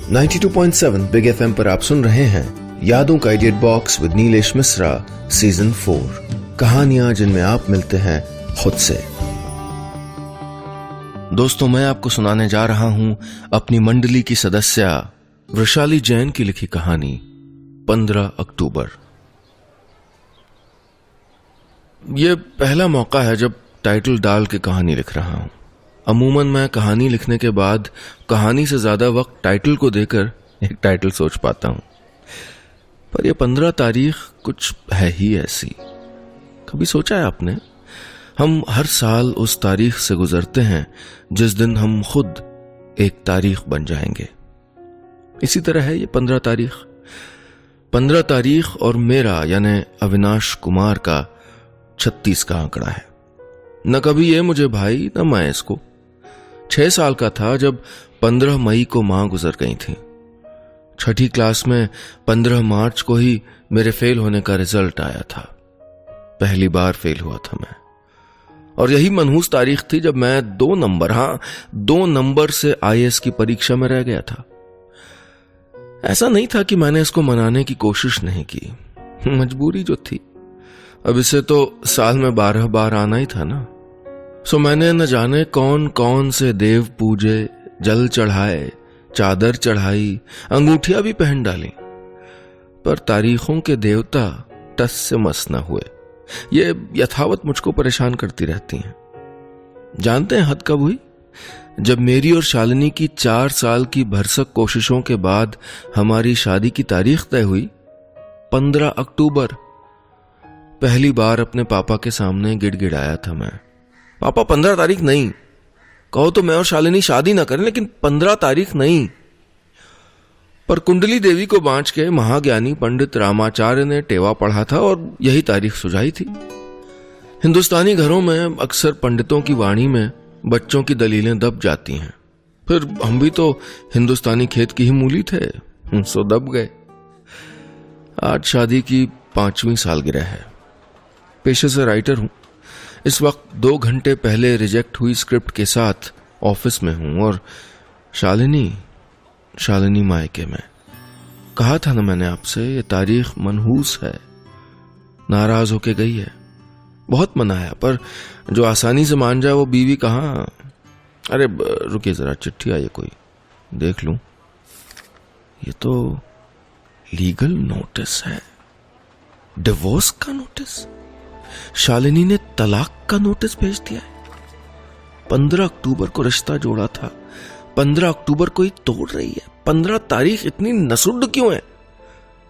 92.7 big FM पर आप सुन रहे हैं यादों का idiot box with Nilesh Mishra season 4। कहानियां जिनमें आप मिलते हैं खुद से। दोस्तों, मैं आपको सुनाने जा रहा हूं अपनी मंडली की सदस्या वृषाली जैन की लिखी कहानी 15 अक्टूबर। यह पहला मौका है जब टाइटल डाल के कहानी लिख रहा हूं। अमूमन मैं कहानी लिखने के बाद कहानी से ज्यादा वक्त टाइटल को देकर एक टाइटल सोच पाता हूं, पर यह 15 तारीख कुछ है ही ऐसी। कभी सोचा है आपने, हम हर साल उस तारीख से गुजरते हैं जिस दिन हम खुद एक तारीख बन जाएंगे। इसी तरह है ये 15 तारीख। 15 तारीख और मेरा यानी अविनाश कुमार का 36 का आंकड़ा है। न कभी ये मुझे भाई न मैं इसको। 6 साल का था जब 15 मई को मां गुजर गई थी। 6ठी क्लास में 15 मार्च को ही मेरे फेल होने का रिजल्ट आया था। पहली बार फेल हुआ था मैं, और यही मनहूस तारीख थी जब मैं 2 नंबर से आईएएस की परीक्षा में रह गया था। ऐसा नहीं था कि मैंने इसको मनाने की कोशिश नहीं की, मजबूरी जो थी। अब इसे तो साल में 12 बार आना ही था ना। सो मैंने न जाने कौन कौन से देव पूजे, जल चढ़ाए, चादर चढ़ाई, अंगूठियां भी पहन डाली, पर तारीखों के देवता टस से मस न हुए। ये यथावत मुझको परेशान करती रहती हैं। जानते हैं हद कब हुई? जब मेरी और शालिनी की 4 साल की भरसक कोशिशों के बाद हमारी शादी की तारीख तय हुई। 15 अक्टूबर। पहली बार अपने पापा के सामने गिड़गिड़ाया था मैं, पापा 15 तारीख नहीं। कहो तो मैं और शालिनी शादी ना करें, लेकिन 15 तारीख नहीं। पर कुंडली देवी को बांच के महाज्ञानी पंडित रामाचार्य ने टेवा पढ़ा था और यही तारीख सुझाई थी। हिंदुस्तानी घरों में अक्सर पंडितों की वाणी में बच्चों की दलीलें दब जाती हैं। फिर हम भी तो हिंदुस्तानी खेत की ही मूली थे, सो दब गए। आज शादी की 5वीं सालगिरह है। पेशे से राइटर हूं। इस वक्त 2 घंटे पहले रिजेक्ट हुई स्क्रिप्ट के साथ ऑफिस में हूं, और शालिनी मायके में। कहा था ना मैंने आपसे, ये तारीख मनहूस है। नाराज होके गई है। बहुत मनाया, पर जो आसानी से मान जाए वो बीवी कहां। अरे रुकिए जरा, चिट्ठी आई है कोई, देख लूं। ये तो लीगल नोटिस है, डिवोर्स का नोटिस। शालिनी ने तलाक का नोटिस भेज दिया है। 15 अक्टूबर को रिश्ता जोड़ा था, 15 अक्टूबर को ही तोड़ रही है। 15 तारीख इतनी नसुड्ड क्यों है?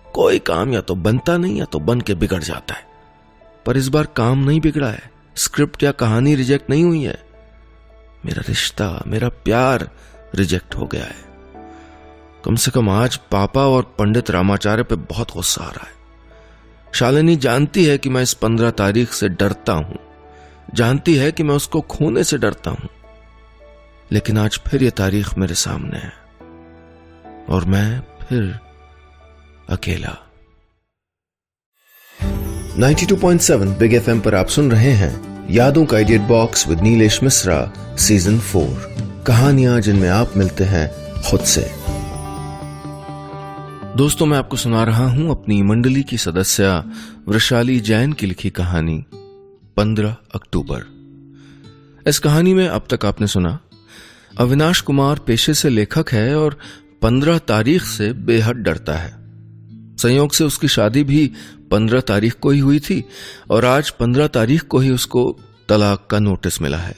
कोई काम या तो बनता नहीं या तो बन के बिगड़ जाता है। पर इस बार काम नहीं बिगड़ा है। स्क्रिप्ट या कहानी रिजेक्ट नहीं हुई है। मेरा रिश्ता, मेरा प्यार रिजेक्ट हो गया है। कम से कम आज पापा और पंडित रामाचार्य पे बहुत गुस्सा आ रहा है। शालिनी जानती है कि मैं इस 15 तारीख से डरता हूं, जानती है कि मैं उसको खोने से डरता हूं, लेकिन आज फिर यह तारीख मेरे सामने है और मैं फिर अकेला। 92.7 बिग एफएम पर आप सुन रहे हैं यादों का idiot box with Nilesh Mishra season 4। कहानियां जिनमें आप मिलते हैं खुद से। दोस्तों, मैं आपको सुना रहा हूं अपनी मंडली की सदस्या वृषाली जैन की लिखी कहानी 15 अक्टूबर। इस कहानी में अब तक आपने सुना, अविनाश कुमार पेशे से लेखक है और 15 तारीख से बेहद डरता है। संयोग से उसकी शादी भी 15 तारीख को ही हुई थी, और आज 15 तारीख को ही उसको तलाक का नोटिस मिला है।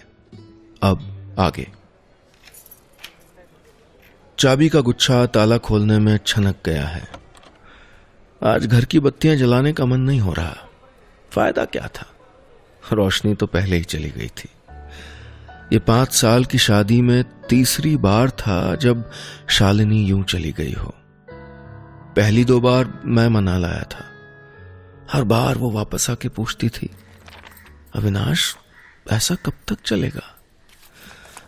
अब आगे। चाबी का गुच्छा ताला खोलने में छनक गया है। आज घर की बत्तियां जलाने का मन नहीं हो रहा। फायदा क्या था, रोशनी तो पहले ही चली गई थी। ये 5 साल की शादी में तीसरी बार था जब शालिनी यूं चली गई हो। पहली 2 बार मैं मना लाया था। हर बार वो वापस आके पूछती थी, अविनाश ऐसा कब तक चलेगा?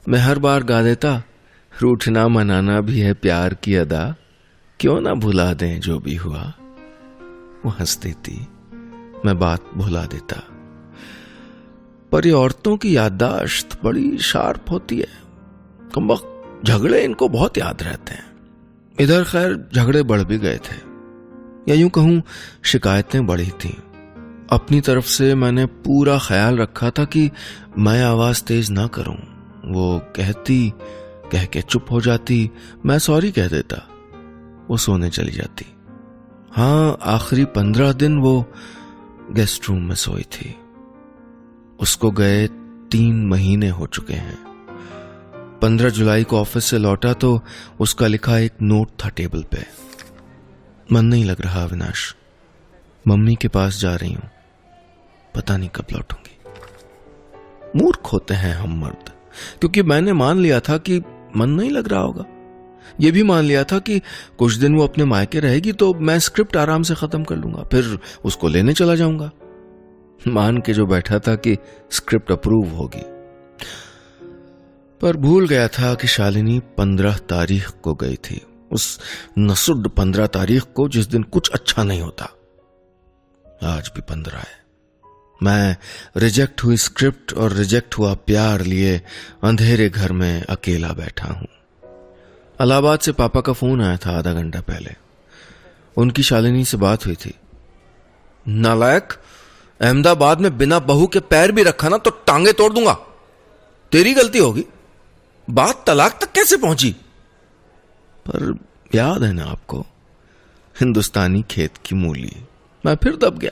मैं हर बार गा देता, रूठना मनाना भी है प्यार की अदा, क्यों ना भुला दें जो भी हुआ। वो हंस देती, मैं बात भुला देता। पर ये औरतों की याददाश्त बड़ी शार्प होती है। कमबख्त झगड़े इनको बहुत याद रहते हैं। इधर खैर झगड़े बढ़ भी गए थे, या यूं कहूं शिकायतें बढ़ी थीं। अपनी तरफ से मैंने पूरा ख्याल रखा था कि मैं आवाज तेज ना करूं। वो कहती, कह के चुप हो जाती, मैं सॉरी कह देता, वो सोने चली जाती। हाँ, आखिरी 15 दिन वो गेस्ट रूम में सोई थी। उसको गए 3 महीने हो चुके हैं। 15 जुलाई को ऑफिस से लौटा तो उसका लिखा एक नोट था टेबल पे। मन नहीं लग रहा अविनाश, मम्मी के पास जा रही हूं, पता नहीं कब लौटूंगी। मूर्ख होते हैं हम मर्द, क्योंकि मैंने मान लिया था कि मन नहीं लग रहा होगा। यह भी मान लिया था कि कुछ दिन वो अपने मायके रहेगी तो मैं स्क्रिप्ट आराम से खत्म कर लूंगा, फिर उसको लेने चला जाऊंगा। मान के जो बैठा था कि स्क्रिप्ट अप्रूव होगी, पर भूल गया था कि शालिनी 15 तारीख को गई थी, उस नसुड 15 तारीख को जिस दिन कुछ अच्छा नहीं होता। आज भी 15 है। मैं रिजेक्ट हुई स्क्रिप्ट और रिजेक्ट हुआ प्यार लिए अंधेरे घर में अकेला बैठा हूं। इलाहाबाद से पापा का फोन आया था आधा घंटा पहले। उनकी शालिनी से बात हुई थी। नालायक, अहमदाबाद में बिना बहू के पैर भी रखा ना तो टांगे तोड़ दूंगा। तेरी गलती होगी, बात तलाक तक कैसे पहुंची? पर याद है ना आपको, हिंदुस्तानी खेत की मूली। मैं फिर दब गया।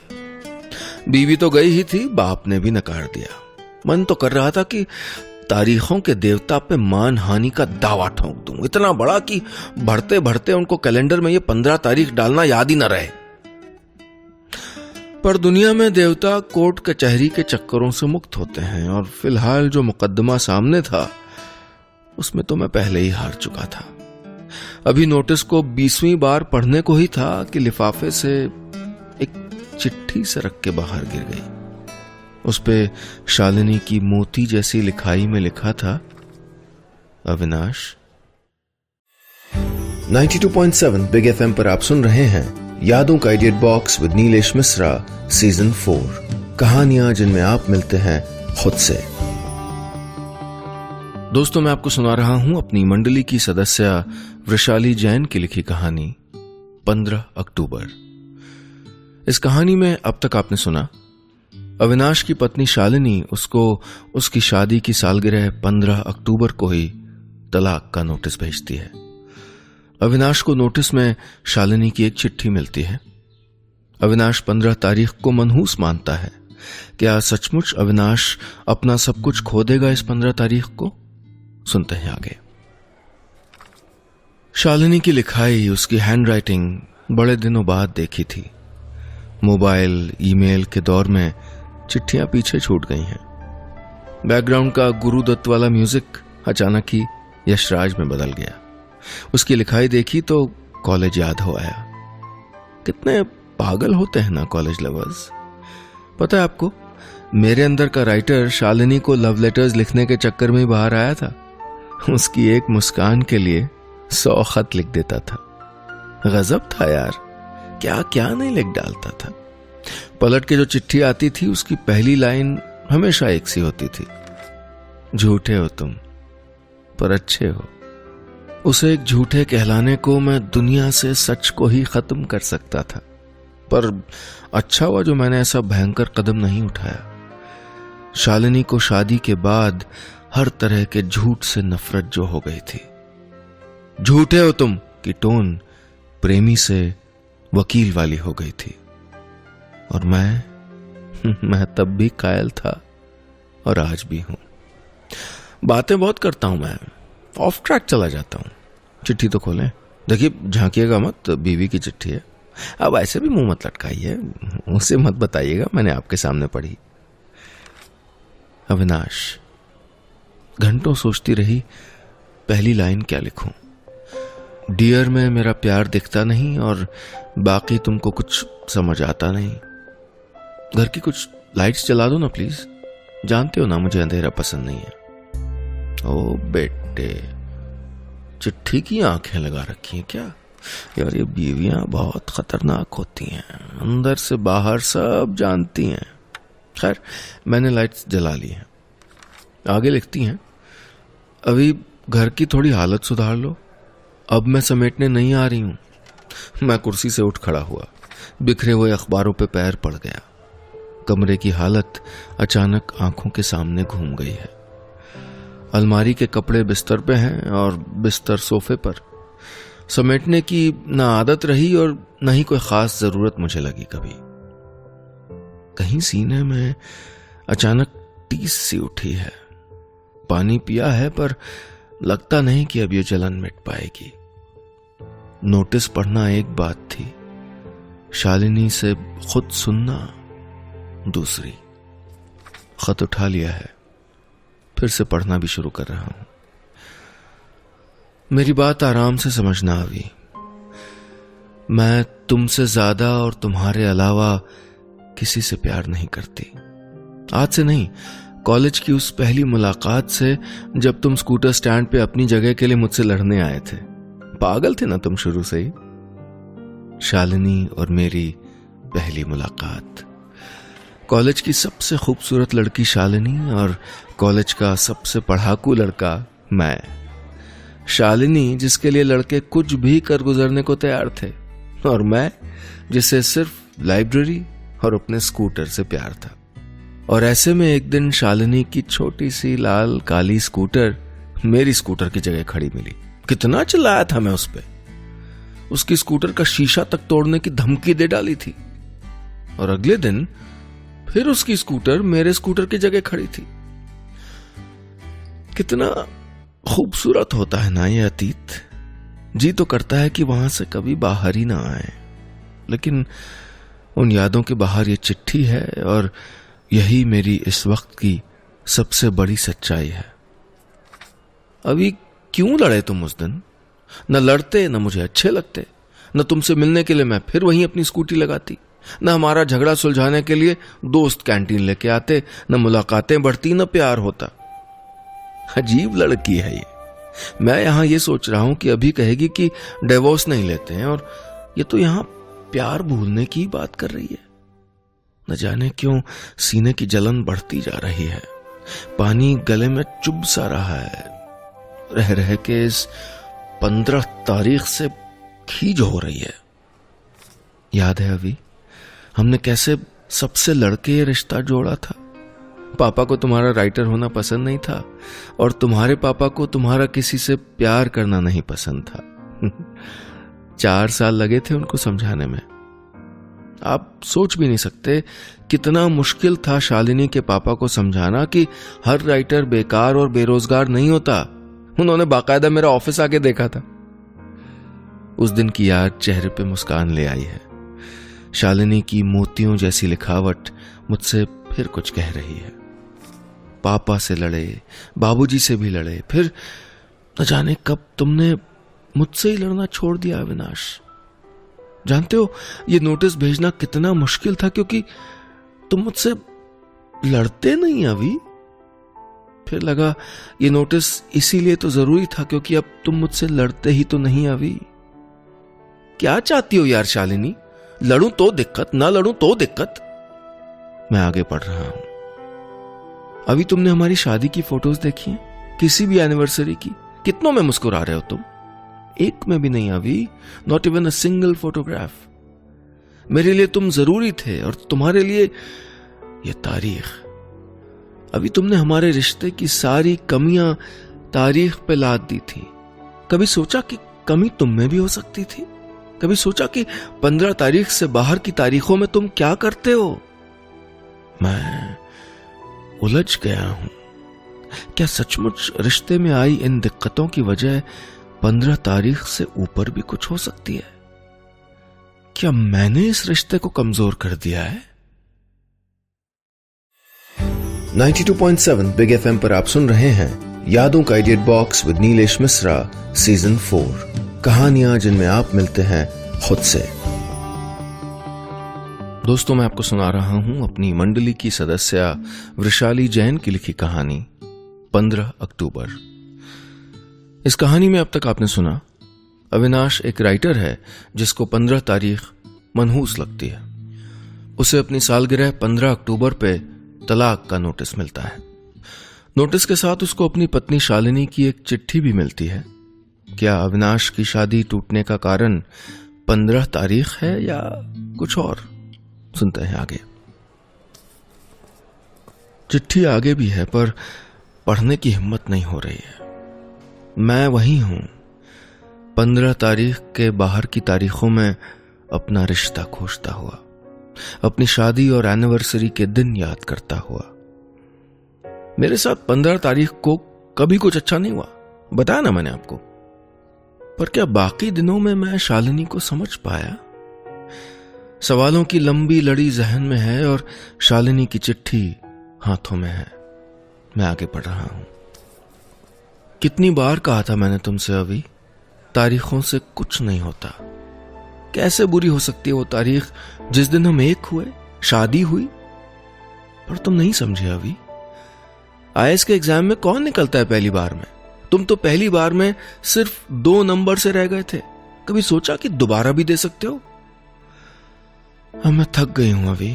बीवी तो गई ही थी, बाप ने भी नकार दिया। मन तो कर रहा था कि तारीखों के देवता पे मान हानि का दावा ठोक दूं, इतना बड़ा कि बढ़ते बढ़ते उनको कैलेंडर में ये 15 तारीख डालना याद ही न रहे। पर दुनिया में देवता कोर्ट कचहरी के चक्करों से मुक्त होते हैं, और फिलहाल जो मुकदमा सामने था उसमें तो मैं पहले ही हार चुका था। अभी नोटिस को 20वीं बार पढ़ने को ही था कि लिफाफे से एक चिट्ठी सरक के बाहर गिर गई। उस पे शालिनी की मोती जैसी लिखाई में लिखा था, अविनाश। 92.7 बिग एफएम पर आप सुन रहे हैं यादों का idiot box with Nilesh Mishra, season 4। कहानियां जिनमें आप मिलते हैं खुद से। दोस्तों, मैं आपको सुना रहा हूं अपनी मंडली की सदस्य वृशाली जैन की लिखी कहानी 15 अक्टूबर। इस कहानी में अब तक आपने सुना, अविनाश की पत्नी शालिनी उसको उसकी शादी की सालगिरह 15 अक्टूबर को ही तलाक का नोटिस भेजती है। अविनाश को नोटिस में शालिनी की एक चिट्ठी मिलती है। अविनाश 15 तारीख को मनहूस मानता है। क्या सचमुच अविनाश अपना सब कुछ खो देगा इस 15 तारीख को? सुनते हैं आगे। शालिनी की लिखाई, उसकी हैंडराइटिंग बड़े दिनों बाद देखी थी। मोबाइल, ईमेल के दौर में चिट्ठियां पीछे छूट गई हैं। बैकग्राउंड का गुरुदत्त वाला म्यूजिक अचानक ही यशराज में बदल गया। उसकी लिखाई देखी तो कॉलेज याद हो आया। कितने पागल होते हैं ना कॉलेज लवर्स। पता है आपको, मेरे अंदर का राइटर शालिनी को लव लेटर्स लिखने के चक्कर में ही बाहर आया था। उसकी एक मुस्कान के लिए 100 खत लिख देता था। गजब था यार, क्या क्या नहीं लिख डालता था। पलट के जो चिट्ठी आती थी उसकी पहली लाइन हमेशा एक सी होती थी, झूठे हो तुम पर अच्छे हो। उसे एक झूठे कहलाने को मैं दुनिया से सच को ही खत्म कर सकता था, पर अच्छा हुआ जो मैंने ऐसा भयंकर कदम नहीं उठाया। शालिनी को शादी के बाद हर तरह के झूठ से नफरत जो हो गई थी। झूठे हो तुम की टोन प्रेमी से वकील वाली हो गई थी। और मैं तब भी कायल था और आज भी हूं। बातें बहुत करता हूं मैं, ऑफ ट्रैक चला जाता हूं। चिट्ठी तो खोलें, देखिए झांकिएगा मत, बीवी की चिट्ठी है। अब ऐसे भी मुंह मत लटकाइए, उसे मत बताइएगा मैंने आपके सामने पढ़ी। अविनाश, घंटों सोचती रही पहली लाइन क्या लिखूं। डियर में मेरा प्यार दिखता नहीं और बाकी तुमको कुछ समझ आता नहीं। घर की कुछ लाइट्स जला दो ना प्लीज, जानते हो ना मुझे अंधेरा पसंद नहीं है। ओ बेटे, चिट्ठी की आंखें लगा रखी हैं क्या? यार ये बीवियां बहुत खतरनाक होती हैं, अंदर से बाहर सब जानती हैं। खैर, मैंने लाइट्स जला ली हैं। आगे लिखती हैं, अभी घर की थोड़ी हालत सुधार लो, अब मैं समेटने नहीं आ रही हूं। मैं कुर्सी से उठ खड़ा हुआ, बिखरे हुए अखबारों पे पैर पड़ गया। कमरे की हालत अचानक आंखों के सामने घूम गई है। अलमारी के कपड़े बिस्तर पे हैं और बिस्तर सोफे पर। समेटने की ना आदत रही और न ही कोई खास जरूरत मुझे लगी कभी। कहीं सीने में अचानक टीस सी उठी है। पानी पिया है पर लगता नहीं कि अब ये जलन मिट पाएगी। नोटिस पढ़ना एक बात थी, शालिनी से खुद सुनना दूसरी। खत उठा लिया है, फिर से पढ़ना भी शुरू कर रहा हूं। मेरी बात आराम से समझना अभी। मैं तुमसे ज्यादा और तुम्हारे अलावा किसी से प्यार नहीं करती। आज से नहीं, कॉलेज की उस पहली मुलाकात से जब तुम स्कूटर स्टैंड पे अपनी जगह के लिए मुझसे लड़ने आए थे। पागल थे ना तुम शुरू से ही। शालिनी और मेरी पहली मुलाकात। कॉलेज की सबसे खूबसूरत लड़की शालिनी और कॉलेज का सबसे पढ़ाकू लड़का मैं। शालिनी जिसके लिए लड़के कुछ भी कर गुजरने को तैयार थे, और मैं जिसे सिर्फ लाइब्रेरी और अपने स्कूटर से प्यार था। और ऐसे में एक दिन शालिनी की छोटी सी लाल काली स्कूटर मेरी स्कूटर की जगह खड़ी मिली। कितना चिल्लाया था मैं उस पे। उसकी स्कूटर का शीशा तक तोड़ने की धमकी दे डाली थी। और अगले दिन फिर उसकी स्कूटर मेरे स्कूटर की जगह खड़ी थी। कितना खूबसूरत होता है ना ये अतीत। जी तो करता है कि वहां से कभी बाहर ही ना आए, लेकिन उन यादों के बाहर ये चिट्ठी है और यही मेरी इस वक्त की सबसे बड़ी सच्चाई है। अभी क्यों लड़े तुम उस दिन? न लड़ते, न मुझे अच्छे लगते, न तुमसे मिलने के लिए मैं फिर वहीं अपनी स्कूटी लगाती, न हमारा झगड़ा सुलझाने के लिए दोस्त कैंटीन लेके आते, न मुलाकातें बढ़ती, न प्यार होता। अजीब लड़की है ये। मैं यहां ये सोच रहा हूं कि अभी कहेगी कि डिवोर्स नहीं लेते हैं, और ये तो यहां प्यार भूलने की बात कर रही है। न जाने क्यों सीने की जलन बढ़ती जा रही है। पानी गले में चुभ सा रहा है। रह रह के इस 15 तारीख से खींच हो रही है। याद है अभी हमने कैसे सबसे लड़के ये रिश्ता जोड़ा था। पापा को तुम्हारा राइटर होना पसंद नहीं था, और तुम्हारे पापा को तुम्हारा किसी से प्यार करना नहीं पसंद था। 4 साल लगे थे उनको समझाने में। आप सोच भी नहीं सकते कितना मुश्किल था शालिनी के पापा को समझाना कि हर राइटर बेकार और बेरोजगार नहीं होता। उन्होंने बाकायदा मेरा ऑफिस आके देखा था। उस दिन की याद चेहरे पे मुस्कान ले आई है। शालिनी की मोतियों जैसी लिखावट मुझसे फिर कुछ कह रही है। पापा से लड़े, बाबूजी से भी लड़े, फिर न जाने कब तुमने मुझसे ही लड़ना छोड़ दिया अविनाश। जानते हो ये नोटिस भेजना कितना मुश्किल था, क्योंकि तुम मुझसे लड़ते नहीं अभी। फिर लगा ये नोटिस इसीलिए तो जरूरी था क्योंकि अब तुम मुझसे लड़ते ही तो नहीं अभी। क्या चाहती हो यार शालिनी? लड़ूं तो दिक्कत, ना लड़ूं तो दिक्कत। मैं आगे पढ़ रहा हूं। अभी तुमने हमारी शादी की फोटोज देखी हैं? किसी भी एनिवर्सरी की? कितनों में मुस्कुरा रहे हो तुम? एक में भी नहीं अभी। Not even a single photograph. मेरे लिए तुम जरूरी थे और तुम्हारे लिए यह तारीख। अभी तुमने हमारे रिश्ते की सारी कमियां तारीख पे लाद दी थी। कभी सोचा कि कमी तुम में भी हो सकती थी? कभी सोचा कि 15 तारीख से बाहर की तारीखों में तुम क्या करते हो? मैं उलझ गया हूं। क्या सचमुच रिश्ते में आई इन दिक्कतों की वजह 15 तारीख से ऊपर भी कुछ हो सकती है? क्या मैंने इस रिश्ते को कमजोर कर दिया है? 92.7 बिग एफएम पर आप सुन रहे हैं यादों का edit box with Nilesh Mishra season 4। कहानियां जिनमें आप मिलते हैं खुद से। दोस्तों, मैं आपको सुना रहा हूं अपनी मंडली की सदस्य वृषाली जैन की लिखी कहानी 15 अक्टूबर। इस कहानी में अब तक आपने सुना अविनाश एक राइटर है जिसको 15 तारीख मनहूस लगती है। उसे अपनी सालगिरह 15 अक्टूबर पे तलाक का नोटिस मिलता है। नोटिस के साथ उसको अपनी पत्नी शालिनी की एक चिट्ठी भी मिलती है क्या अविनाश की शादी टूटने का कारण 15 तारीख है या कुछ और? सुनते हैं आगे। चिट्ठी आगे भी है पर पढ़ने की हिम्मत नहीं हो रही है। मैं वही हूं, 15 तारीख के बाहर की तारीखों में अपना रिश्ता खोजता हुआ, अपनी शादी और एनिवर्सरी के दिन याद करता हुआ। मेरे साथ 15 तारीख को कभी कुछ अच्छा नहीं हुआ, बताया ना मैंने आपको। पर क्या बाकी दिनों में मैं शालिनी को समझ पाया? सवालों की लंबी लड़ी जहन में है और शालिनी की चिट्ठी हाथों में है। मैं आगे पढ़ रहा हूं। कितनी बार कहा था मैंने तुमसे अभी, तारीखों से कुछ नहीं होता। कैसे बुरी हो सकती है वो तारीख जिस दिन हम एक हुए, शादी हुई? पर तुम नहीं समझे अभी। आईएएस के एग्जाम में कौन निकलता है पहली बार में? तुम तो पहली बार में सिर्फ 2 नंबर से रह गए थे। कभी सोचा कि दोबारा भी दे सकते हो? अब मैं थक गई हूं अभी,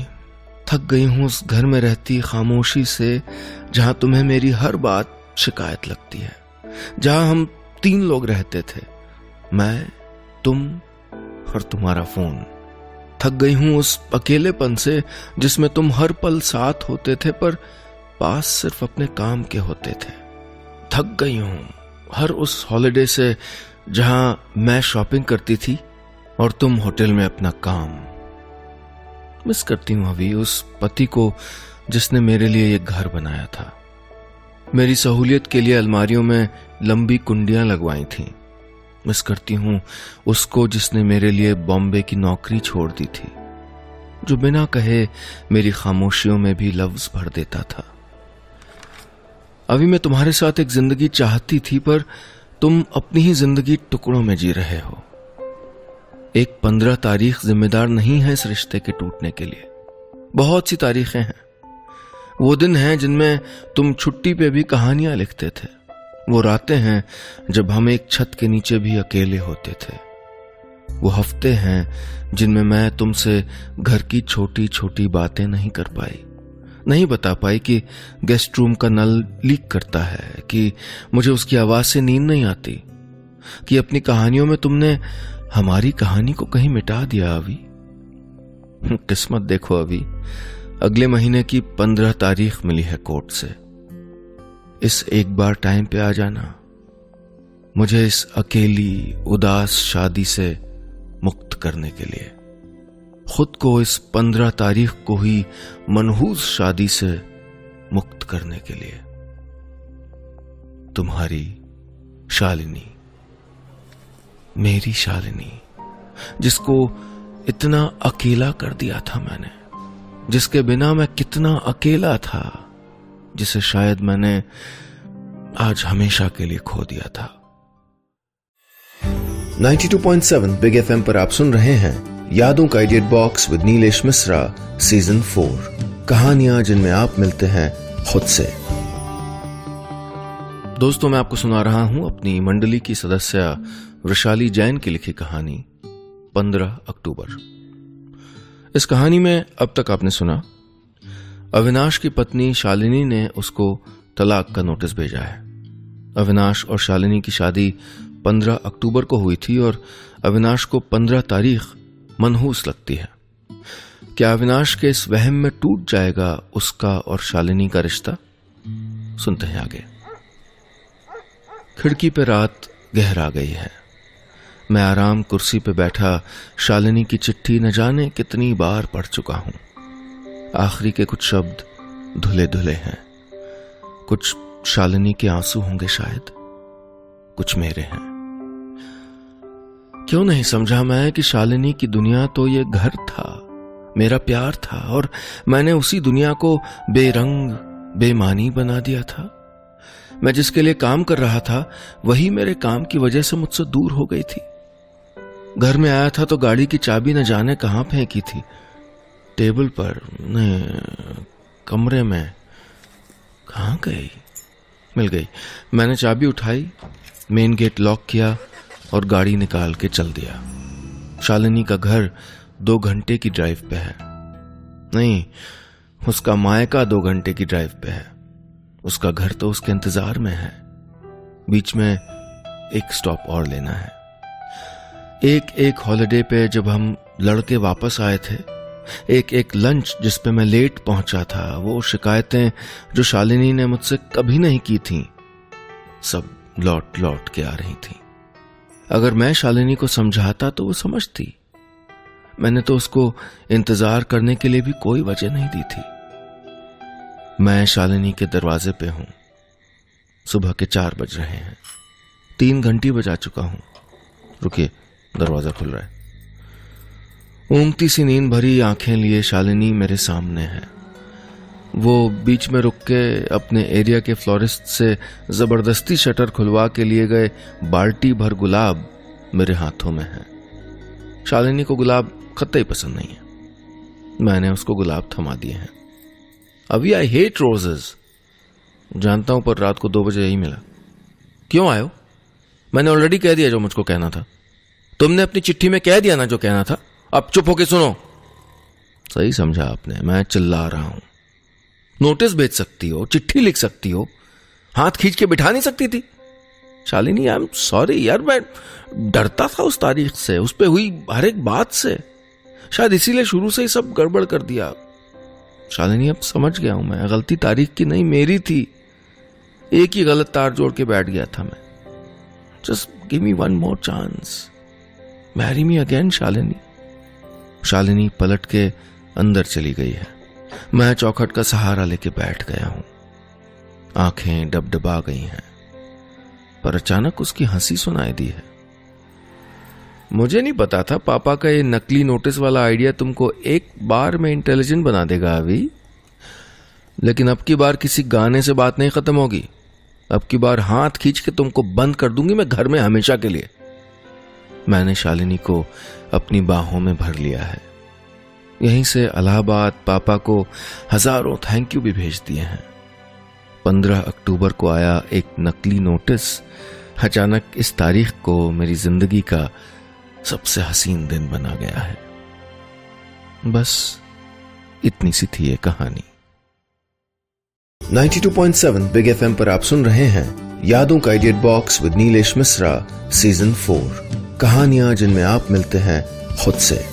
थक गई हूं उस घर में रहती खामोशी से जहां तुम्हें मेरी हर बात शिकायत लगती है, जहां हम 3 लोग रहते थे, मैं, तुम और तुम्हारा फोन। थक गई हूं उस अकेलेपन से जिसमें तुम हर पल साथ होते थे पर पास सिर्फ अपने काम के होते थे। थक गई हूं हर उस हॉलिडे से जहां मैं शॉपिंग करती थी और तुम होटल में अपना काम। मिस करती हूं अभी उस पति को जिसने मेरे लिए एक घर बनाया था, मेरी सहूलियत के लिए अलमारियों में लंबी कुंडियां लगवाई थीं। मिस करती हूं उसको जिसने मेरे लिए बॉम्बे की नौकरी छोड़ दी थी, जो बिना कहे मेरी खामोशियों में भी लफ्ज भर देता था। अभी मैं तुम्हारे साथ एक जिंदगी चाहती थी पर तुम अपनी ही जिंदगी टुकड़ों में जी रहे हो। एक 15 तारीख जिम्मेदार नहीं है इस रिश्ते के टूटने के लिए। बहुत सी तारीखें हैं। वो दिन हैं जिनमें तुम छुट्टी पे भी कहानियां लिखते थे। वो रातें हैं जब हम एक छत के नीचे भी अकेले होते थे। वो हफ्ते हैं जिनमें मैं तुमसे घर की छोटी छोटी बातें नहीं कर पाई, नहीं बता पाई कि गेस्ट रूम का नल लीक करता है, कि मुझे उसकी आवाज से नींद नहीं आती, कि अपनी कहानियों में तुमने हमारी कहानी को कहीं मिटा दिया। अभी किस्मत देखो, अभी अगले महीने की 15 तारीख मिली है कोर्ट से। इस एक बार टाइम पे आ जाना, मुझे इस अकेली उदास शादी से मुक्त करने के लिए, खुद को इस 15 तारीख को ही मनहूस शादी से मुक्त करने के लिए। तुम्हारी शालिनी, मेरी शालिनी, जिसको इतना अकेला कर दिया था मैंने, जिसके बिना मैं कितना अकेला था, जिसे शायद मैंने आज हमेशा के लिए खो दिया था। 92.7 बिग एफएम पर आप सुन रहे हैं यादों का edit box with Nilesh Mishra season 4, कहानियां जिनमें आप मिलते हैं खुद से। दोस्तों, मैं आपको सुना रहा हूं अपनी मंडली की सदस्य वृषाली जैन की लिखी कहानी 15 अक्टूबर। इस कहानी में अब तक आपने सुना, अविनाश की पत्नी शालिनी ने उसको तलाक का नोटिस भेजा है। अविनाश और शालिनी की शादी 15 अक्टूबर को हुई थी और अविनाश को 15 तारीख मनहूस लगती है। क्या अविनाश के इस वहम में टूट जाएगा उसका और शालिनी का रिश्ता? सुनते हैं आगे। खिड़की पे रात गहरा गई है। मैं आराम कुर्सी पे बैठा शालिनी की चिट्ठी न जाने कितनी बार पढ़ चुका हूं। आखिरी के कुछ शब्द धुले धुले हैं। कुछ शालिनी के आंसू होंगे शायद, कुछ मेरे हैं। क्यों नहीं समझा मैं कि शालिनी की दुनिया तो ये घर था, मेरा प्यार था, और मैंने उसी दुनिया को बेरंग बेमानी बना दिया था। मैं जिसके लिए काम कर रहा था वही मेरे काम की वजह से मुझसे दूर हो गई थी। घर में आया था तो गाड़ी की चाबी न जाने कहां फेंकी थी, टेबल पर, कमरे में, कहां गई? मिल गई। मैंने चाबी उठाई, मेन गेट लॉक किया और गाड़ी निकाल के चल दिया। शालिनी का घर 2 घंटे की ड्राइव पे है। नहीं, उसका मायका 2 घंटे की ड्राइव पे है। उसका घर तो उसके इंतजार में है। बीच में एक स्टॉप और लेना है। एक एक हॉलिडे पे जब हम लड़के वापस आए थे, एक एक लंच जिस पे मैं लेट पहुंचा था, वो शिकायतें जो शालिनी ने मुझसे कभी नहीं की थीं, सब लौट लौट के आ रही थीं। अगर मैं शालिनी को समझाता तो वो समझती। मैंने तो उसको इंतजार करने के लिए भी कोई वजह नहीं दी थी। मैं शालिनी के दरवाजे पे हूं। सुबह के 4 बज रहे हैं। 3 घंटी बजा चुका हूं। रुकिए, दरवाजा खुल रहा है। ऊँघती सी नींद भरी आंखें लिए शालिनी मेरे सामने है। वो बीच में रुक के अपने एरिया के फ्लोरिस्ट से जबरदस्ती शटर खुलवा के लिए गए बाल्टी भर गुलाब मेरे हाथों में है। शालिनी को गुलाब कतई पसंद नहीं है। मैंने उसको गुलाब थमा दिए हैं। अभी आई हेट रोजेस, जानता हूं, पर रात को 2 बजे यही मिला। क्यों आयो? मैंने ऑलरेडी कह दिया जो मुझको कहना था। तुमने अपनी चिट्ठी में कह दिया ना जो कहना था। अब चुप होके सुनो। सही समझा आपने, मैं चिल्ला रहा हूं। नोटिस भेज सकती हो, चिट्ठी लिख सकती हो, हाथ खींच के बिठा नहीं सकती थी? शालिनी, आई एम सॉरी यार, मैं डरता था उस तारीख से, उस पे हुई हर एक बात से। शायद इसीलिए शुरू से ही सब गड़बड़ कर दिया। शालिनी, अब समझ गया हूं मैं, गलती तारीख की नहीं मेरी थी। एक ही गलत तार जोड़ के बैठ गया था मैं। Just give me one more chance, marry me again Shalini. Shalini पलट के अंदर चली गई है। मैं चौखट का सहारा लेके बैठ गया हूं। आंखें डबडबा गई हैं, पर अचानक उसकी हंसी सुनाई दी है। मुझे नहीं पता था पापा का ये नकली नोटिस वाला आइडिया तुमको एक बार में इंटेलिजेंट बना देगा अभी। लेकिन अब की बार किसी गाने से बात नहीं खत्म होगी। अब की बार हाथ खींच के तुमको बंद कर दूंगी मैं घर में हमेशा के लिए। मैंने शालिनी को अपनी बाहों में भर लिया है। यहीं से इलाहाबाद पापा को हजारों थैंक यू भी भेज दिए हैं। 15 अक्टूबर को आया एक नकली नोटिस अचानक इस तारीख को मेरी जिंदगी का सबसे हसीन दिन बना गया है। बस इतनी सी थी ये कहानी। 92.7 बिग एफएम पर आप सुन रहे हैं यादों का edit box with Nilesh Mishra season 4। कहानियां जिनमें आप मिलते हैं खुद से।